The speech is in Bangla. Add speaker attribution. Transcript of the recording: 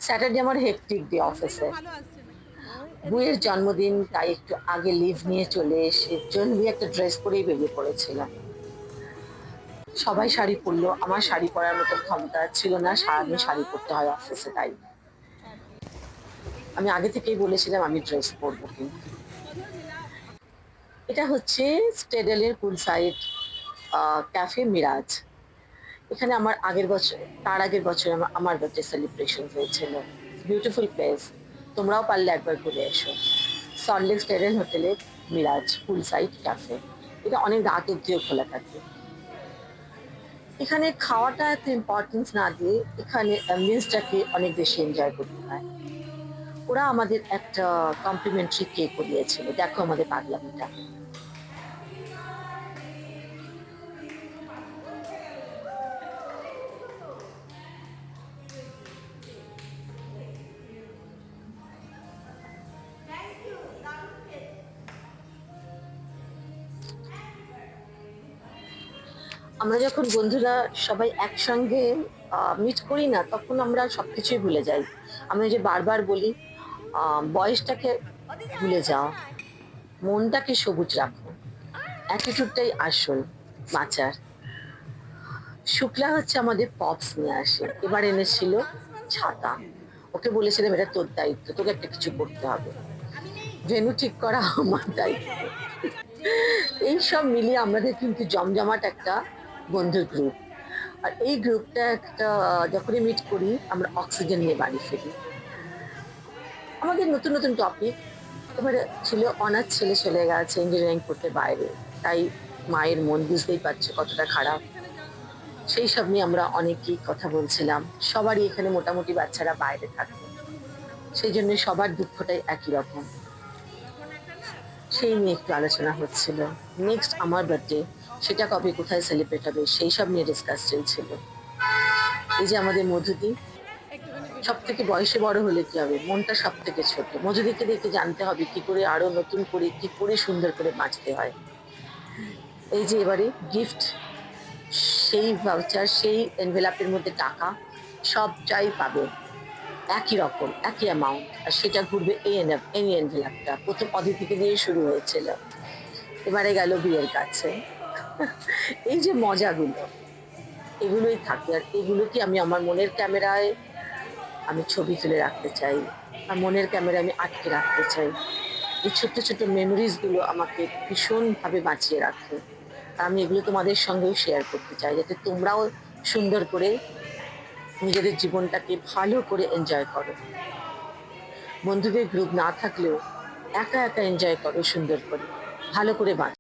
Speaker 1: স্যাটারডে আমার হেক্টিক ডে অফিসে। বউয়ের জন্মদিন, তাই একটু আগে লিভ নিয়ে চলে এসে জলদি একটা ড্রেস পরেই বেরিয়ে পড়েছিলাম। সবাই শাড়ি পরলো, আমার শাড়ি পরার মতো ক্ষমতা ছিল না, সারাদিন শাড়ি পরতে হয় অফিসে। তাই আমি আগে থেকেই বলেছিলাম আমি ড্রেস পরবো। কিন্তু এটা হচ্ছে স্টেডেলের পুল সাইড ক্যাফে মিরাজ। এখানে আমার আগের বছর, তার আগের বছর আমার বার্থডে সেলিব্রেশন হয়েছিল। বিউটিফুল প্লেস, তোমরাও পারলে একবার ঘুরে এসো। সল্টলেক স্টেডেল হোটেলে মিরাজ পুল সাইড ক্যাফে, এটা অনেক রাত অব্দিও খোলা থাকে। এখানে খাওয়াটা এত ইম্পর্টেন্স না দিয়ে এখানে অ্যাম্বিয়েন্সটাকে অনেক বেশি এনজয় করতে হয়। ওরা আমাদের একটা কমপ্লিমেন্টারি কেক দিয়েছিল, দেখো আমাদের পাগলামিটা। আমরা যখন বন্ধুরা সবাই একসঙ্গে মিট করি না, তখন আমরা সবকিছুই ভুলে যাই। আমি যে বারবার বলি, বয়সটাকে ভুলে যাও, মনটাকে সবুজ রাখো, অ্যাটিটিউডটাই আসল বাঁচার। শুক্লা হচ্ছে আমাদের পপস নিয়ে আসে, এবার এনেছিল ছাতা। ওকে বলেছিলাম এটা তোর দায়িত্ব, তোকে একটা কিছু করতে হবে। ভেন্যু ঠিক করা আমার দায়িত্ব। এই সব মিলিয়ে আমাদের কিন্তু জমজমাট একটা বন্ধুর গ্রুপ। আর এই গ্রুপটা একটা, যখনই মিট করি আমরা অক্সিজেন নিয়ে বাড়ি ফিরি। আমাদের নতুন নতুন টপিক। এবারে ছিল অনাথ ছেলে চলে গেছে ইঞ্জিনিয়ারিং করতে বাইরে, তাই মায়ের মন বুঝতেই পারছে কতটা খারাপ। সেই সব নিয়ে আমরা অনেকেই কথা বলছিলাম। সবারই এখানে মোটামুটি বাচ্চারা বাইরে থাকে, সেই জন্য সবার দুঃখটাই একই রকম। সেই নিয়ে একটু আলোচনা হচ্ছিল। নেক্সট আমার বার্থডে, সেটা কবে কোথায় সেলিব্রেট হবে সেই সব নিয়ে ডিসকাস চলছিল। এই যে আমাদের মধুদি, সব থেকে বয়সে বড় হলে কি হবে, মনটা সব থেকে ছোট। মজুরিকে দেখে জানতে হবে কি করে আরো নতুন করে, কি করে সুন্দর করে বাঁচতে হয়। এই যে এবারে গিফট, সেই ভাউচার, সেই এনভেলাপের মধ্যে টাকা, সবটাই পাবে একই রকম, একই অ্যামাউন্ট। আর সেটা ঘুরবে এই এনভেলাপটা। প্রথম অদিতিকে দিয়ে শুরু হয়েছিল, এবারে গেল বিয়ের কাছে। এই যে মজাগুলো, এগুলোই থাকে। আর এগুলোকে আমি আমার মনের ক্যামেরায় আমি ছবি তুলে রাখতে চাই, আর মনের ক্যামেরা আমি আটকে রাখতে চাই। এই ছোট্ট ছোট্ট মেমোরিজ গুলো আমাকে ভীষণভাবে বাঁচিয়ে রাখে। আর আমি এগুলো তোমাদের সঙ্গেও শেয়ার করতে চাই, যাতে তোমরাও সুন্দর করে নিজেদের জীবনটাকে ভালো করে এনজয় করো। বন্ধুদের গ্রুপ না থাকলেও একা একা এনজয় করো, সুন্দর করে ভালো করে বাঁচো।